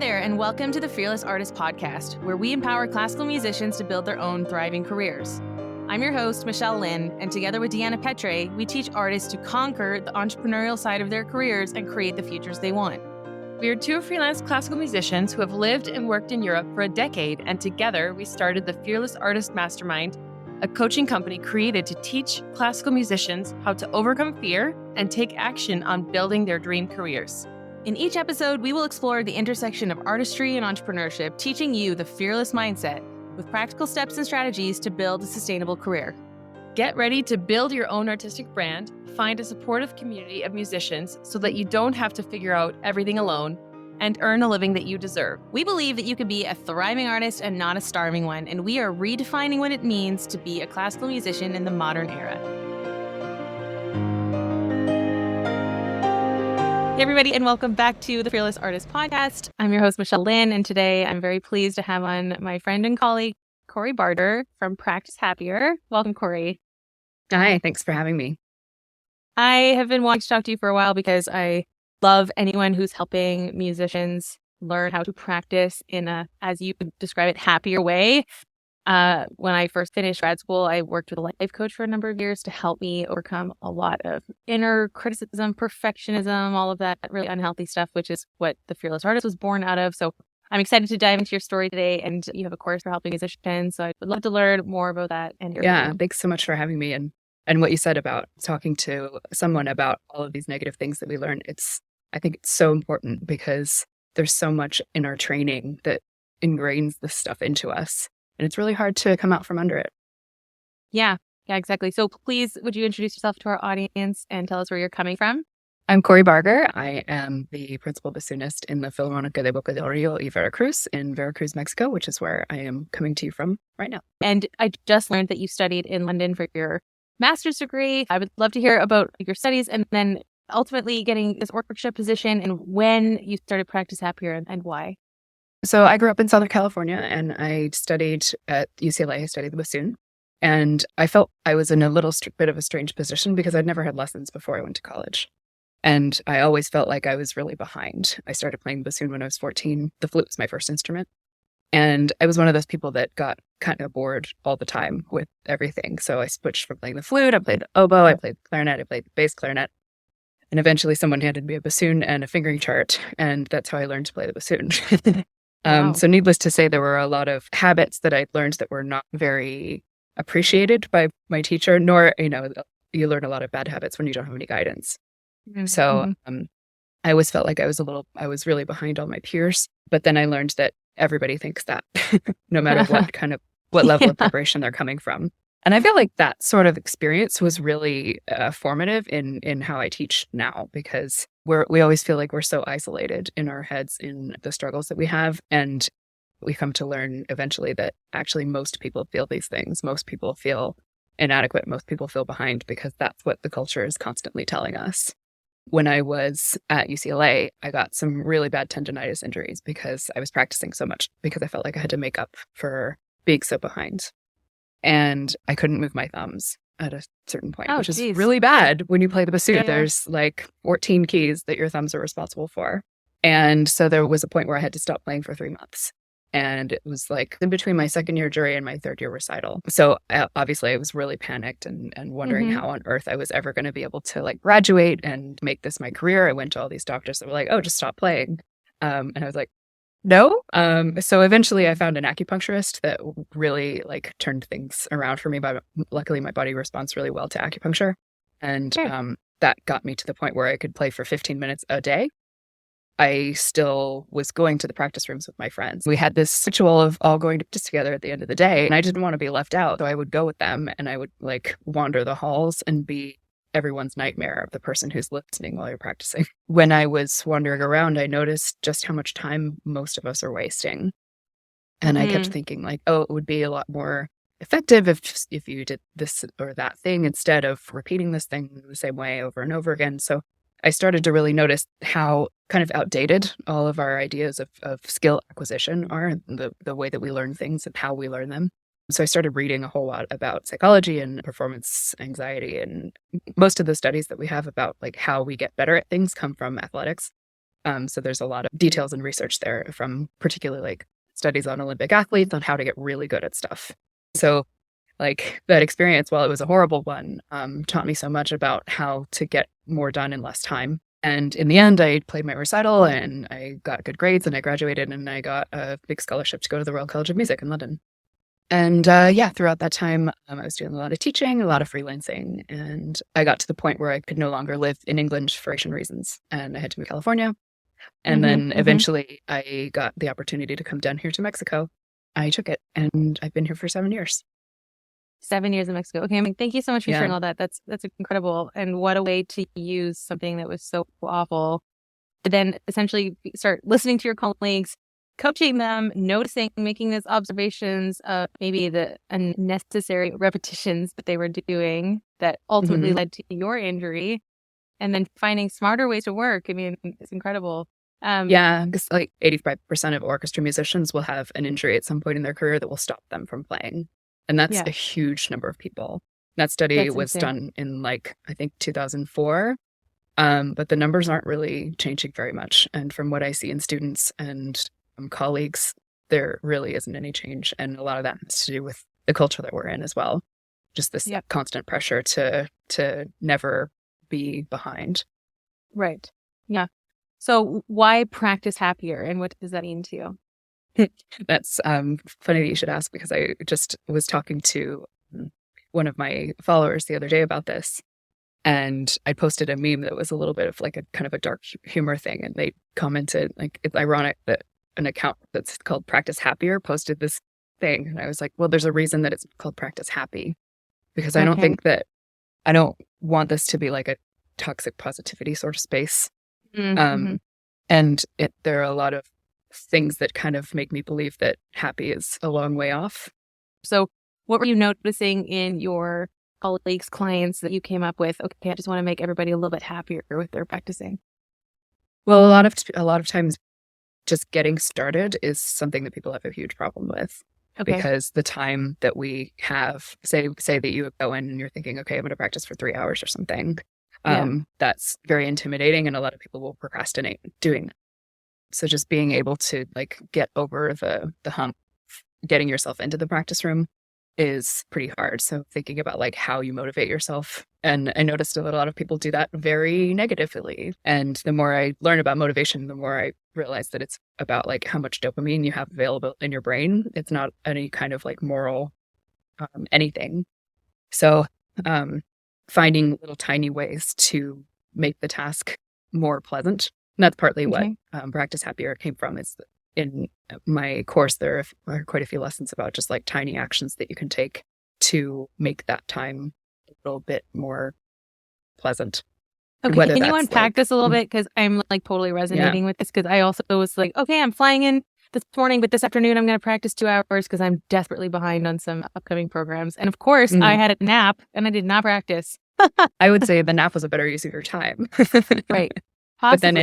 there, and welcome to the Fearless Artist Podcast, where we empower classical musicians to build their own thriving careers. I'm your host, Michelle Lynne, and together with Deanna Petre, we teach artists to conquer the entrepreneurial side of their careers and create the futures they want. We are two freelance classical musicians who have lived and worked in Europe for a decade, and together we started the Fearless Artist Mastermind, a coaching company created to teach classical musicians how to overcome fear and take action on building their dream careers. In each episode, we will explore the intersection of artistry and entrepreneurship, teaching you the fearless mindset with practical steps and strategies to build a sustainable career. Get ready to build your own artistic brand, find a supportive community of musicians so that you don't have to figure out everything alone, and earn a living that you deserve. We believe that you can be a thriving artist and not a starving one, and we are redefining what it means to be a classical musician in the modern era. Hey everybody, and welcome back to the Fearless Artist Podcast. I'm your host, Michelle Lynne, and today I'm very pleased to have on my friend and colleague, Cory Barger from Practice Happier. Welcome, Cory. Hi, thanks for having me. I have been wanting to talk to you for a while because I love anyone who's helping musicians learn how to practice in a, as you describe it, happier way. When I first finished grad school, I worked with a life coach for a number of years to help me overcome a lot of inner criticism, perfectionism, all of that really unhealthy stuff, which is what the Fearless Artist was born out of. So I'm excited to dive into your story today, and you have a course for helping musicians. So I would love to learn more about that. And Thanks so much for having me. And what you said about talking to someone about all of these negative things that we learn, I think it's so important because there's so much in our training that ingrains this stuff into us. And it's really hard to come out from under it. Yeah, exactly. So please, would you introduce yourself to our audience and tell us where you're coming from? I'm Cory Barger. I am the principal bassoonist in the Filarmónica de Boca del Rio y Veracruz in Veracruz, Mexico, which is where I am coming to you from right now. And I just learned that you studied in London for your master's degree. I would love to hear about your studies and then ultimately getting this orchestra position and when you started Practice Happier and why. So I grew up in Southern California and I studied at UCLA. I studied the bassoon. And I felt I was in a little bit of a strange position because I'd never had lessons before I went to college. And I always felt like I was really behind. I started playing bassoon when I was 14. The flute was my first instrument. And I was one of those people that got kind of bored all the time with everything. So I switched from playing the flute. I played the oboe, I played the clarinet, I played the bass clarinet. And eventually someone handed me a bassoon and a fingering chart. And that's how I learned to play the bassoon. Wow. So needless to say, there were a lot of habits that I learned that were not very appreciated by my teacher, nor, you learn a lot of bad habits when you don't have any guidance. Mm-hmm. So I always felt like I was really behind all my peers. But then I learned that everybody thinks that no matter what level of preparation they're coming from. And I feel like that sort of experience was really formative in how I teach now, because we always feel like we're so isolated in our heads in the struggles that we have. And we come to learn eventually that actually most people feel these things. Most people feel inadequate. Most people feel behind because that's what the culture is constantly telling us. When I was at UCLA, I got some really bad tendonitis injuries because I was practicing so much, because I felt like I had to make up for being so behind. And I couldn't move my thumbs at a certain point, which is really bad when you play the bassoon. Yeah. There's like 14 keys that your thumbs are responsible for. And so there was a point where I had to stop playing for 3 months. And it was like in between my second year jury and my third year recital. So obviously I was really panicked and wondering how on earth I was ever going to be able to like graduate and make this my career. I went to all these doctors that were like, oh, just stop playing. And I was like, no. So eventually I found an acupuncturist that really like turned things around for me. But luckily my body responds really well to acupuncture. And that got me to the point where I could play for 15 minutes a day. I still was going to the practice rooms with my friends. We had this ritual of all going to practice together at the end of the day. And I didn't want to be left out. So I would go with them and I would like wander the halls and be everyone's nightmare of the person who's listening while you're practicing. When I was wandering around, I noticed just how much time most of us are wasting. And I kept thinking like, oh, it would be a lot more effective if you did this or that thing instead of repeating this thing the same way over and over again. So I started to really notice how kind of outdated all of our ideas of skill acquisition are, the way that we learn things and how we learn them. So I started reading a whole lot about psychology and performance anxiety, and most of the studies that we have about like how we get better at things come from athletics. So there's a lot of details and research there from particularly like studies on Olympic athletes on how to get really good at stuff. So like that experience, while it was a horrible one, taught me so much about how to get more done in less time. And in the end, I played my recital and I got good grades and I graduated and I got a big scholarship to go to the Royal College of Music in London. And throughout that time, I was doing a lot of teaching, a lot of freelancing. And I got to the point where I could no longer live in England for Asian reasons. And I had to move to California. And then eventually I got the opportunity to come down here to Mexico. I took it and I've been here for 7 years. 7 years in Mexico. Okay, I mean, thank you so much for sharing all that. That's incredible. And what a way to use something that was so awful to then essentially start listening to your colleagues, coaching them, noticing, making those observations of maybe the unnecessary repetitions that they were doing that ultimately led to your injury, and then finding smarter ways to work. I mean, it's incredible. Because like 85% of orchestra musicians will have an injury at some point in their career that will stop them from playing. And that's a huge number of people. That study was done in like, I think 2004. But the numbers aren't really changing very much. And from what I see in students and colleagues, there really isn't any change. And a lot of that has to do with the culture that we're in as well. Just this constant pressure to never be behind. Right. Yeah. So why practice happier, and what does that mean to you? That's funny that you should ask, because I just was talking to one of my followers the other day about this, and I posted a meme that was a little bit of like a kind of a dark humor thing, and they commented like, it's ironic that an account that's called Practice Happier posted this thing, and I was like, well, there's a reason that it's called Practice Happy, because I don't want this to be like a toxic positivity sort of space. And there are a lot of things that kind of make me believe that happy is a long way off. So what were you noticing in your colleagues, clients that you came up with? Okay, I just want to make everybody a little bit happier with their practicing. Well, a lot of times just getting started is something that people have a huge problem with. Okay. Because the time that we have, say that you go in and you're thinking, okay, I'm going to practice for 3 hours or something. That's very intimidating, and a lot of people will procrastinate doing that. So just being able to like get over the hump, getting yourself into the practice room is pretty hard. So thinking about like how you motivate yourself. And I noticed that a lot of people do that very negatively. And the more I learn about motivation, the more I realize that it's about like how much dopamine you have available in your brain. It's not any kind of like moral anything. So finding little tiny ways to make the task more pleasant. And that's partly what Practice Happier came from. Is in my course, there are quite a few lessons about just like tiny actions that you can take to make that time a little bit more pleasant. Okay, can you unpack this a little bit? Because I'm like totally resonating with this, because I also was like, okay, I'm flying in this morning, but this afternoon I'm going to practice 2 hours because I'm desperately behind on some upcoming programs. And of course, I had a nap and I did not practice. I would say the nap was a better use of your time. Right. Possibly. But then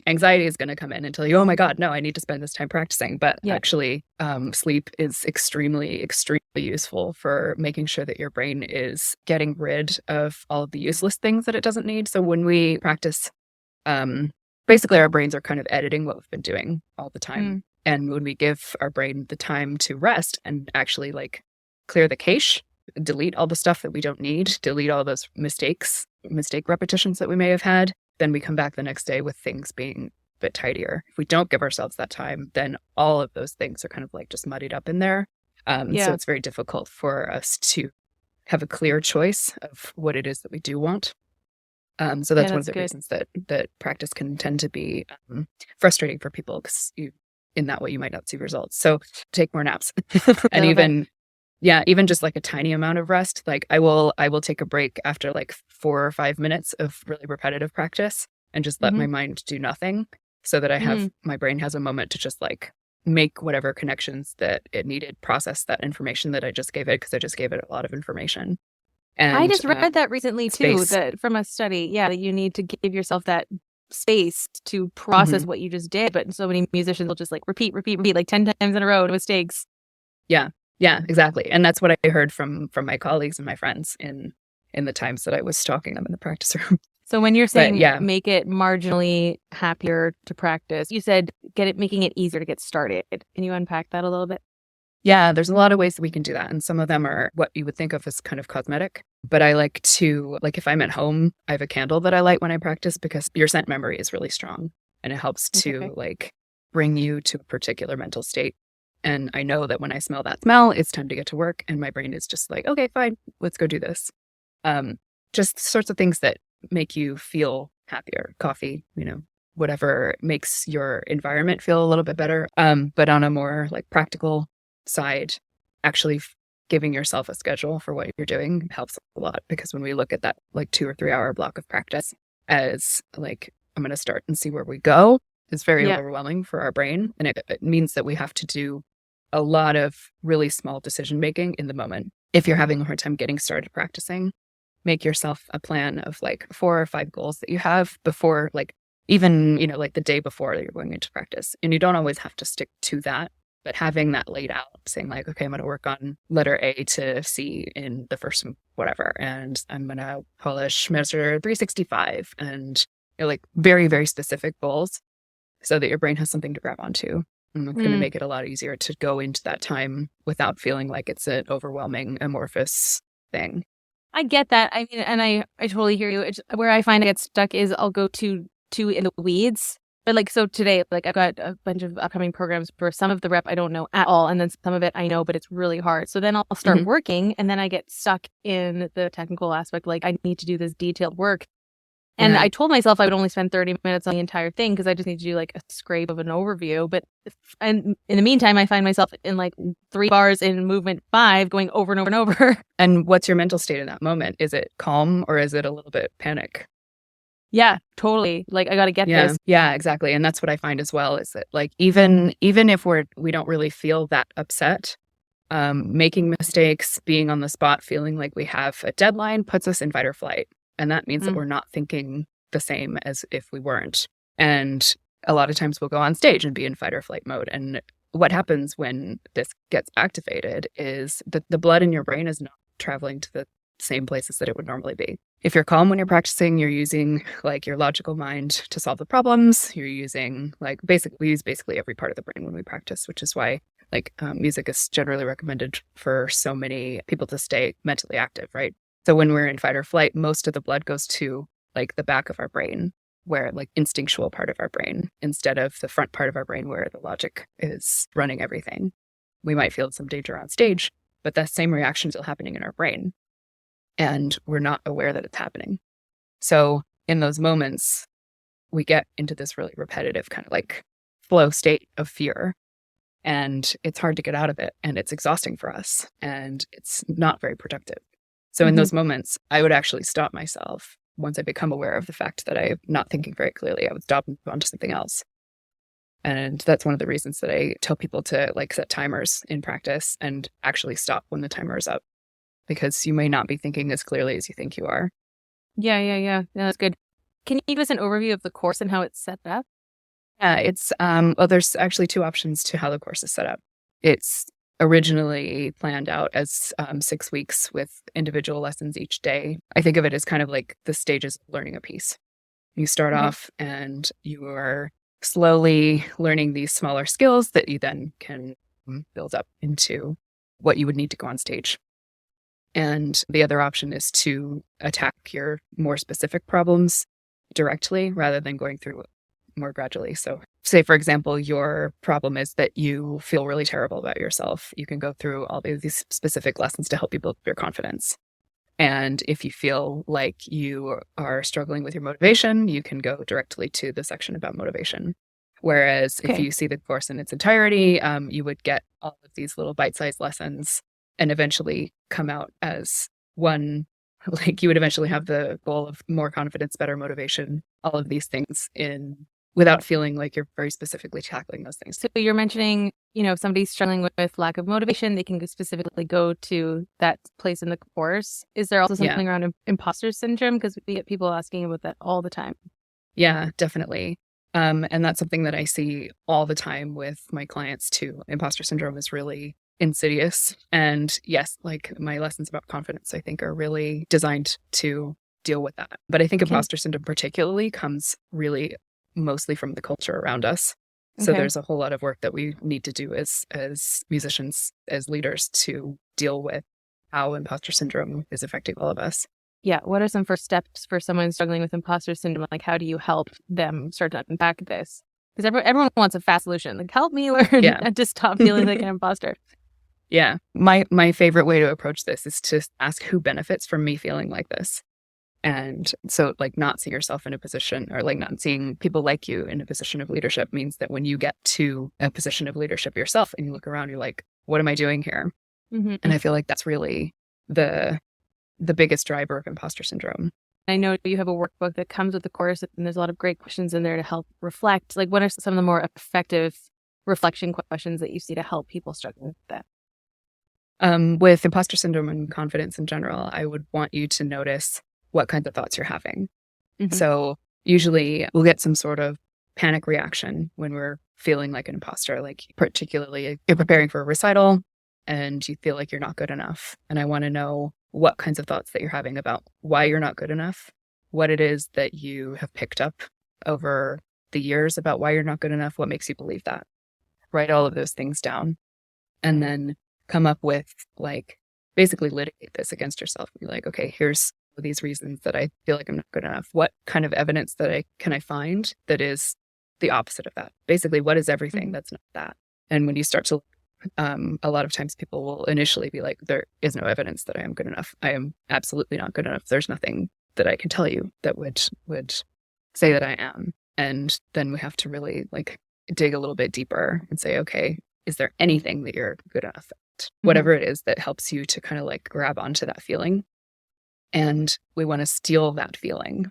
anxiety is going to come in and tell you, oh my God, no, I need to spend this time practicing. But actually, sleep is extremely, extremely useful for making sure that your brain is getting rid of all of the useless things that it doesn't need. So when we practice, basically our brains are kind of editing what we've been doing all the time. And when we give our brain the time to rest and actually like clear the cache, delete all the stuff that we don't need, delete all those mistake repetitions that we may have had, then we come back the next day with things being a bit tidier. If we don't give ourselves that time, then all of those things are kind of like just muddied up in there. So it's very difficult for us to have a clear choice of what it is that we do want. So that's one of the reasons that practice can tend to be frustrating for people, because in that way you might not see results. So take more naps. And even just like a tiny amount of rest. Like I will take a break after like 4 or 5 minutes of really repetitive practice and just let my mind do nothing, so that I have my brain has a moment to just like make whatever connections that it needed, process that information that I just gave it, because I just gave it a lot of information. And I just read that recently too, that from a study, that you need to give yourself that space to process what you just did. But so many musicians will just like repeat like 10 times in a row, no mistakes. Yeah, exactly. And that's what I heard from my colleagues and my friends in the times that I was stalking them in the practice room. So when you're saying yeah, make it marginally happier to practice, you said making it easier to get started. Can you unpack that a little bit? yeah, there's a lot of ways that we can do that. And some of them are what you would think of as kind of cosmetic. But I like to, like if I'm at home, I have a candle that I light when I practice because your scent memory is really strong and it helps to like bring you to a particular mental state. And I know that when I smell that smell, it's time to get to work. And my brain is just like, okay, fine, let's go do this. Just sorts of things that make you feel happier. Coffee, whatever makes your environment feel a little bit better. But on a more like practical side, actually giving yourself a schedule for what you're doing helps a lot, because when we look at that like 2 or 3 hour block of practice as like, I'm going to start and see where we go, it's very overwhelming for our brain. And it means that we have to do a lot of really small decision making in the moment. If you're having a hard time getting started practicing, make yourself a plan of like 4 or 5 goals that you have before, like even, like the day before you're going into practice. And you don't always have to stick to that, but having that laid out, saying like, okay, I'm going to work on letter A to C in the first whatever, and I'm going to polish measure 365, and like very, very specific goals so that your brain has something to grab onto. And it's going to make it a lot easier to go into that time without feeling like it's an overwhelming, amorphous thing. I get that. I mean, and I totally hear you. Where I find I get stuck is I'll go too in the weeds. But like, so today, like I've got a bunch of upcoming programs for some of the rep I don't know at all. And then some of it I know, but it's really hard. So then I'll start working and then I get stuck in the technical aspect. Like I need to do this detailed work. And I told myself I would only spend 30 minutes on the entire thing because I just need to do like a scrape of an overview. And in the meantime, I find myself in like 3 bars in movement 5 going over and over and over. And what's your mental state in that moment? Is it calm or is it a little bit panic? Yeah, totally. Like I got to get this. Yeah, exactly. And that's what I find as well, is that like, even if we don't really feel that upset, making mistakes, being on the spot, feeling like we have a deadline puts us in fight or flight. And that means that we're not thinking the same as if we weren't. And a lot of times we'll go on stage and be in fight or flight mode. And what happens when this gets activated is that the blood in your brain is not traveling to the same places that it would normally be. If you're calm when you're practicing, you're using like your logical mind to solve the problems. You're using like we use basically every part of the brain when we practice, which is why like music is generally recommended for so many people to stay mentally active, right? So when we're in fight or flight, most of the blood goes to like the back of our brain, where like instinctual part of our brain, instead of the front part of our brain where the logic is running everything. We might feel some danger on stage, but that same reaction is still happening in our brain. And we're not aware that it's happening. So in those moments, we get into this really repetitive kind of like flow state of fear. And it's hard to get out of it. And it's exhausting for us. And it's not very productive. So in those moments, I would actually stop myself. Once I become aware of the fact that I'm not thinking very clearly, I would stop and move on to something else. And that's one of the reasons that I tell people to like set timers in practice and actually stop when the timer is up, because you may not be thinking as clearly as you think you are. Yeah, that's good. Can you give us an overview of the course and how it's set up? Yeah, it's, there's actually 2 options to how the course is set up. It's originally planned out as 6 weeks with individual lessons each day. I think of it as kind of like the stages of learning a piece. You start off and you are slowly learning these smaller skills that you then can build up into what you would need to go on stage. And the other option is to attack your more specific problems directly rather than going through more gradually. So say, for example, your problem is that you feel really terrible about yourself. You can go through all these specific lessons to help you build your confidence. And if you feel like you are struggling with your motivation, you can go directly to the section about motivation. Whereas if you see the course in its entirety, you would get all of these little bite-sized lessons and eventually come out as one. Like you would eventually have the goal of more confidence, better motivation, all of these things without feeling like you're very specifically tackling those things. So you're mentioning, if somebody's struggling with lack of motivation, they can specifically go to that place in the course. Is there also something around imposter syndrome? Because we get people asking about that all the time. Yeah, definitely. And that's something that I see all the time with my clients too. Imposter syndrome is really insidious. And yes, like my lessons about confidence, I think are really designed to deal with that. But I think Okay. imposter syndrome particularly comes really mostly from the culture around us. So Okay. there's a whole lot of work that we need to do as musicians, as leaders, to deal with how imposter syndrome is affecting all of us. Yeah. What are some first steps for someone struggling with imposter syndrome? Like, how do you help them start to unpack this? Because everyone wants a fast solution. Like, help me learn Yeah. to stop feeling like an imposter. Yeah. My favorite way to approach this is to ask who benefits from me feeling like this. And so like not seeing yourself in a position, or like not seeing people like you in a position of leadership, means that when you get to a position of leadership yourself and you look around, you're like, what am I doing here? Mm-hmm. And I feel like that's really the biggest driver of imposter syndrome. I know you have a workbook that comes with the course, and there's a lot of great questions in there to help reflect. Like, what are some of the more effective reflection questions that you see to help people struggling with that? With imposter syndrome and confidence in general, I would want you to notice what kinds of thoughts you're having. Mm-hmm. So usually we'll get some sort of panic reaction when we're feeling like an imposter, like particularly you're preparing for a recital and you feel like you're not good enough. And I want to know what kinds of thoughts that you're having about why you're not good enough, what it is that you have picked up over the years about why you're not good enough, what makes you believe that. Write all of those things down and then come up with like basically litigate this against yourself. Be like, okay, here's these reasons that I feel like I'm not good enough. What kind of evidence can I find that is the opposite of that? Basically, what is everything that's not that? And when you start to, a lot of times people will initially be like, there is no evidence that I am good enough. I am absolutely not good enough. There's nothing that I can tell you that would say that I am. And then we have to really like dig a little bit deeper and say, okay, is there anything that you're good enough at? Whatever it is that helps you to kind of like grab onto that feeling. And we want to steal that feeling.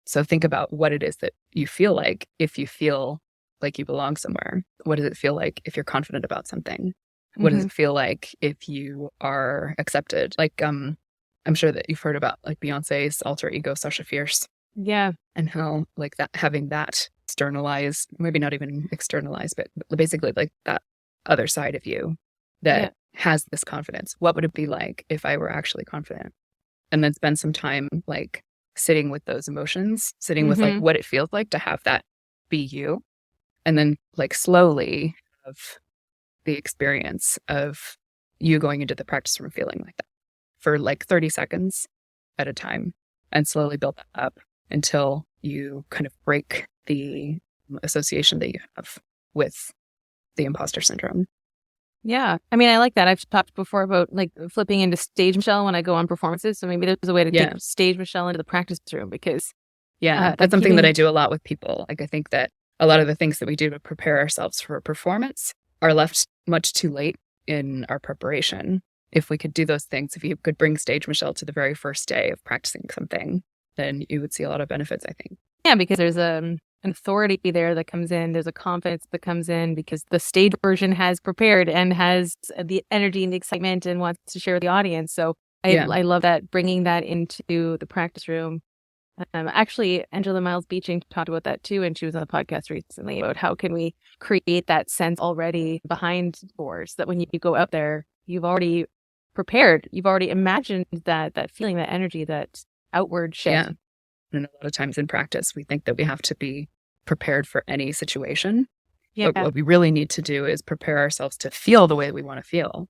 So think about what it is that you feel like if you feel like you belong somewhere. What does it feel like if you're confident about something? What does it feel like if you are accepted? Like, I'm sure that you've heard about like Beyonce's alter ego, Sasha Fierce. Yeah. And how like that, having that externalized, maybe not even externalized, but basically like that other side of you that has this confidence. What would it be like if I were actually confident? And then spend some time like sitting with those emotions, sitting with like what it feels like to have that be you. And then like slowly of the experience of you going into the practice room feeling like that for like 30 seconds at a time and slowly build that up until you kind of break the association that you have with the imposter syndrome. Yeah. I mean, I like that. I've talked before about like flipping into stage Michelle when I go on performances. So maybe there's a way to take stage Michelle into the practice room because that's something that I do a lot with people. Like I think that a lot of the things that we do to prepare ourselves for a performance are left much too late in our preparation. If we could do those things, if you could bring stage Michelle to the very first day of practicing something, then you would see a lot of benefits, I think. Yeah, because there's an authority there that comes in. There's a confidence that comes in because the stage version has prepared and has the energy and the excitement and wants to share with the audience. So I love that, bringing that into the practice room. Actually, Angela Miles Beeching talked about that too, and she was on a podcast recently about how can we create that sense already behind doors that when you go out there, you've already prepared, you've already imagined that feeling, that energy, that outward shift. Yeah. And a lot of times in practice, we think that we have to be prepared for any situation. Yeah. But what we really need to do is prepare ourselves to feel the way we want to feel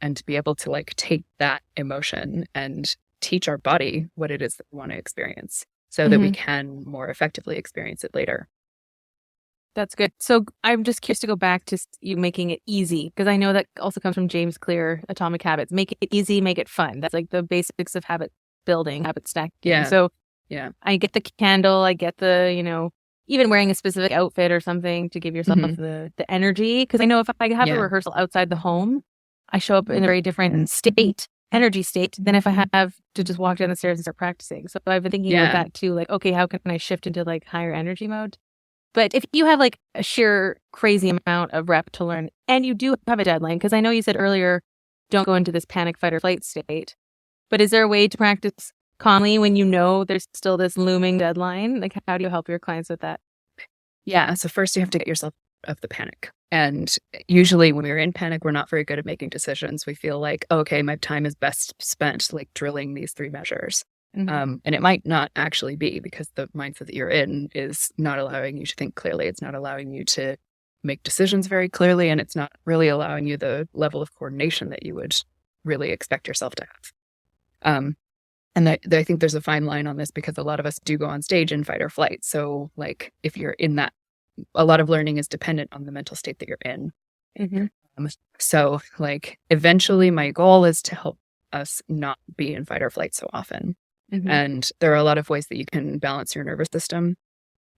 and to be able to like take that emotion and teach our body what it is that we want to experience so that we can more effectively experience it later. That's good. So I'm just curious to go back to you making it easy, because I know that also comes from James Clear, Atomic Habits. Make it easy, make it fun. That's like the basics of habit building, habit stacking. Yeah. So I get the candle, I get the, even wearing a specific outfit or something to give yourself the energy. Because I know if I have a rehearsal outside the home, I show up in a very different energy state than if I have to just walk down the stairs and start practicing. So I've been thinking about that too. Like, okay, how can I shift into like higher energy mode? But if you have like a sheer crazy amount of rep to learn and you do have a deadline, because I know you said earlier, don't go into this panic, fight or flight state. But is there a way to practice calmly when you know there's still this looming deadline? Like, how do you help your clients with that? Yeah. So first you have to get yourself of the panic. And usually when we're in panic, we're not very good at making decisions. We feel like, okay, my time is best spent like drilling these 3 measures. And it might not actually be, because the mindset that you're in is not allowing you to think clearly. It's not allowing you to make decisions very clearly, and it's not really allowing you the level of coordination that you would really expect yourself to have. And I think there's a fine line on this, because a lot of us do go on stage in fight or flight. So like if you're in that, a lot of learning is dependent on the mental state that you're in. So like eventually my goal is to help us not be in fight or flight so often. And there are a lot of ways that you can balance your nervous system.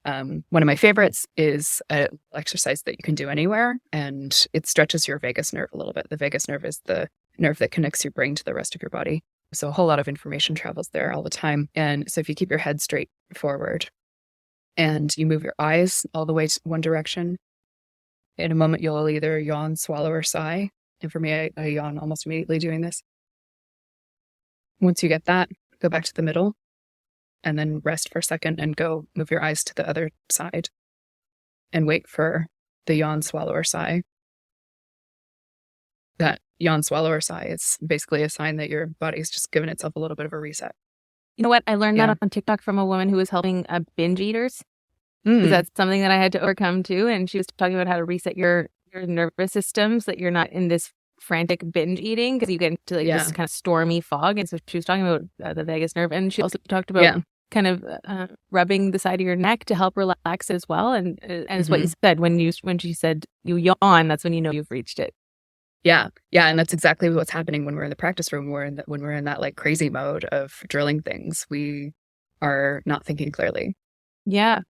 One of my favorites is an exercise that you can do anywhere, and it stretches your vagus nerve a little bit. The vagus nerve is the nerve that connects your brain to the rest of your body. So a whole lot of information travels there all the time. And so if you keep your head straight forward and you move your eyes all the way to one direction, in a moment you'll either yawn, swallow, or sigh. And for me, I yawn almost immediately doing this. Once you get that, go back to the middle and then rest for a second and go move your eyes to the other side and wait for the yawn, swallow, or sigh. That yawn, swallow, or sigh is basically a sign that your body's just given itself a little bit of a reset. You know what? I learned that on TikTok from a woman who was helping binge eaters. Because that's something that I had to overcome too. And she was talking about how to reset your nervous system so that you're not in this frantic binge eating, because you get into this kind of stormy fog. And so she was talking about the vagus nerve, and she also talked about kind of rubbing the side of your neck to help relax as well. And it's what you said when she said you yawn, that's when you know you've reached it. Yeah, and that's exactly what's happening when we're in the practice room. When we're in that like crazy mode of drilling things, we are not thinking clearly. Yeah.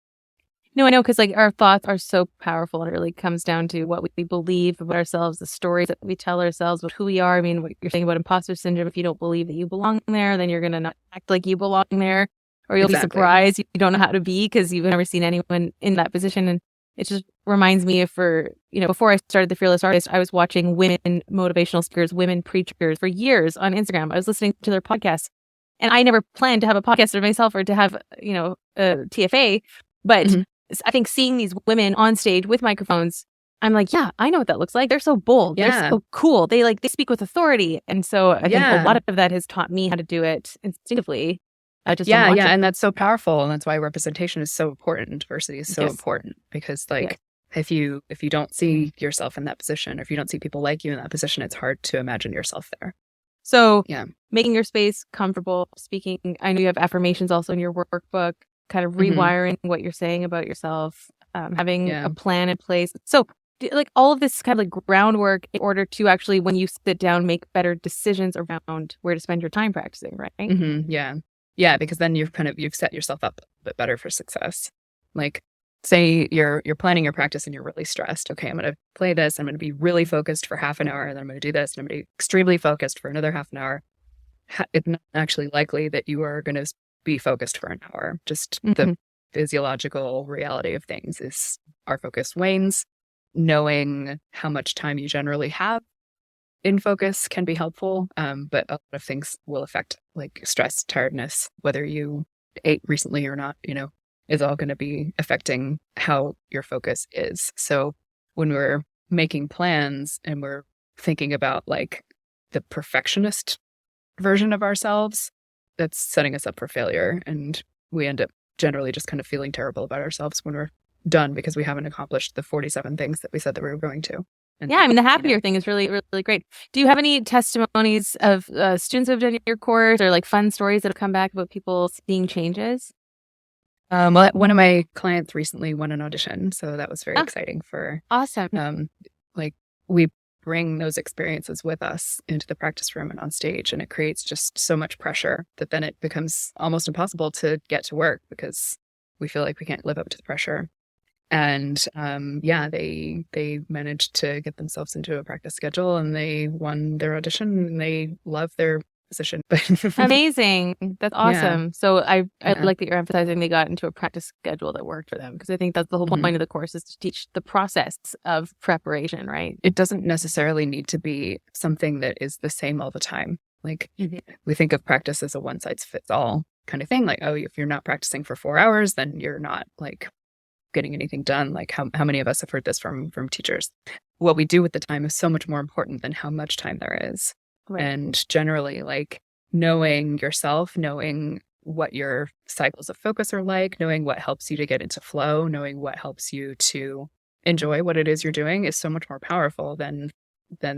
No, I know, because like our thoughts are so powerful. It really comes down to what we believe about ourselves, the stories that we tell ourselves about who we are. I mean, what you're saying about imposter syndrome, if you don't believe that you belong there, then you're going to not act like you belong there, or you'll be surprised you don't know how to be because you've never seen anyone in that position. And it just reminds me of before I started The Fearless Artist, I was watching women motivational speakers, women preachers for years on Instagram. I was listening to their podcasts, and I never planned to have a podcast for myself or to have, a TFA, but I think seeing these women on stage with microphones, I'm like, yeah, I know what that looks like. They're so bold. They're so cool. They speak with authority. And so I think a lot of that has taught me how to do it instinctively. And that's so powerful. And that's why representation is so important. Diversity is so important, because if you don't see yourself in that position, or if you don't see people like you in that position, it's hard to imagine yourself there. So making your space comfortable, speaking. I know you have affirmations also in your workbook, kind of rewiring what you're saying about yourself, having a plan in place. So like all of this kind of like groundwork in order to actually, when you sit down, make better decisions around where to spend your time practicing, right? Yeah, because then you've set yourself up a bit better for success. Like say you're planning your practice and you're really stressed. Okay, I'm going to play this. I'm going to be really focused for half an hour, and then I'm going to do this, and I'm going to be extremely focused for another half an hour. It's not actually likely that you are going to be focused for an hour. Just the physiological reality of things is our focus wanes. Knowing how much time you generally have in focus can be helpful, but a lot of things will affect like stress, tiredness, whether you ate recently or not, is all going to be affecting how your focus is. So when we're making plans and we're thinking about like the perfectionist version of ourselves, that's setting us up for failure. And we end up generally just kind of feeling terrible about ourselves when we're done, because we haven't accomplished the 47 things that we said that we were going to. And, the happier thing is really, really great. Do you have any testimonies of students who have done your course, or like fun stories that have come back about people seeing changes? Well, one of my clients recently won an audition, so that was very exciting for. Awesome. Like we bring those experiences with us into the practice room and on stage, and it creates just so much pressure that then it becomes almost impossible to get to work, because we feel like we can't live up to the pressure. And they managed to get themselves into a practice schedule, and they won their audition, and they love their position. Amazing. That's awesome. Yeah. So I like that you're emphasizing they got into a practice schedule that worked for them, because I think that's the whole point of the course, is to teach the process of preparation, right? It doesn't necessarily need to be something that is the same all the time. Like we think of practice as a one size fits all kind of thing. Like, oh, if you're not practicing for 4 hours, then you're not like getting anything done. Like how many of us have heard this from teachers? What we do with the time is so much more important than how much time there is. Right. And generally, like knowing yourself, knowing what your cycles of focus are like, knowing what helps you to get into flow, knowing what helps you to enjoy what it is you're doing is so much more powerful than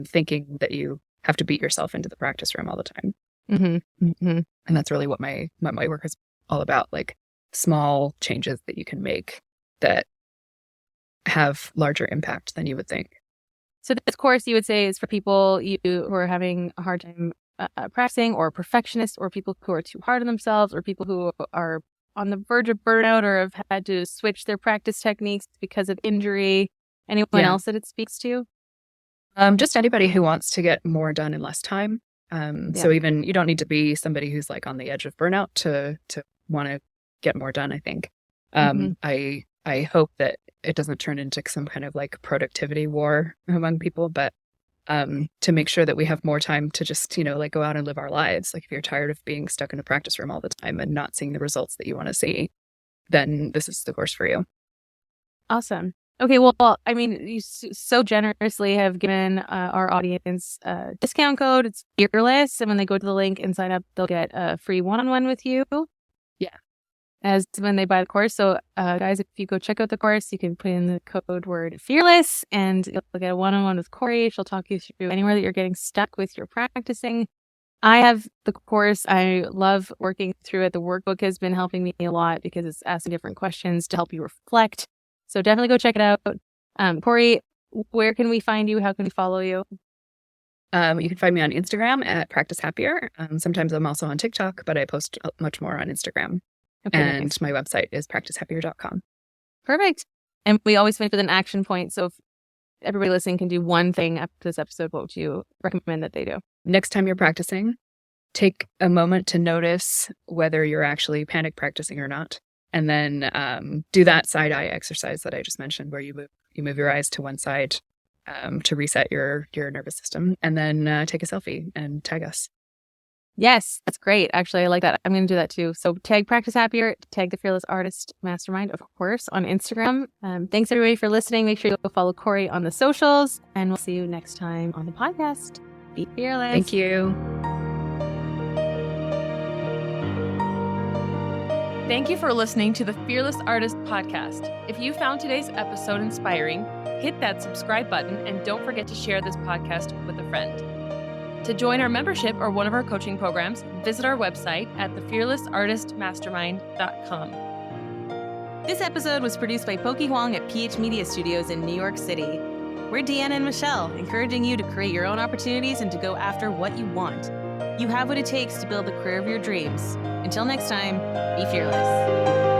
thinking that you have to beat yourself into the practice room all the time. Mm-hmm. Mm-hmm. And that's really what my work is all about, like small changes that you can make that have larger impact than you would think. So this course, you would say, is for people who are having a hard time practicing, or perfectionists, or people who are too hard on themselves, or people who are on the verge of burnout or have had to switch their practice techniques because of injury. Anyone else that it speaks to? Just anybody who wants to get more done in less time. So even you don't need to be somebody who's like on the edge of burnout to want to get more done, I think. I hope that it doesn't turn into some kind of like productivity war among people, but to make sure that we have more time to just, like go out and live our lives. Like if you're tired of being stuck in a practice room all the time and not seeing the results that you want to see, then this is the course for you. Awesome. Okay, well, I mean, you so generously have given our audience a discount code. It's Fearless, and when they go to the link and sign up, they'll get a free one-on-one with you. Yeah. As when they buy the course. So, guys, if you go check out the course, you can put in the code word Fearless, and you'll get a one-on-one with Cory. She'll talk you through anywhere that you're getting stuck with your practicing. I have the course. I love working through it. The workbook has been helping me a lot because it's asking different questions to help you reflect. So definitely go check it out. Cory, where can we find you? How can we follow you? You can find me on Instagram at Practice Happier. Sometimes I'm also on TikTok, but I post much more on Instagram. Okay, and nice. My website is practicehappier.com. Perfect. And we always finish with an action point. So if everybody listening can do one thing after this episode, what would you recommend that they do? Next time you're practicing, take a moment to notice whether you're actually panic practicing or not. And then do that side-eye exercise that I just mentioned, where you move your eyes to one side to reset your nervous system, and then take a selfie and tag us. Yes, that's great. Actually, I like that. I'm going to do that too. So tag Practice Happier, tag the Fearless Artist Mastermind, of course, on Instagram. Thanks everybody for listening. Make sure you go follow Cory on the socials, and we'll see you next time on the podcast. Be fearless. Thank you. Thank you for listening to the Fearless Artist Podcast. If you found today's episode inspiring, hit that subscribe button and don't forget to share this podcast with a friend. To join our membership or one of our coaching programs, visit our website at thefearlessartistmastermind.com. This episode was produced by Pokey Huang at PH Media Studios in New York City. We're Deanna and Michelle, encouraging you to create your own opportunities and to go after what you want. You have what it takes to build the career of your dreams. Until next time, be fearless.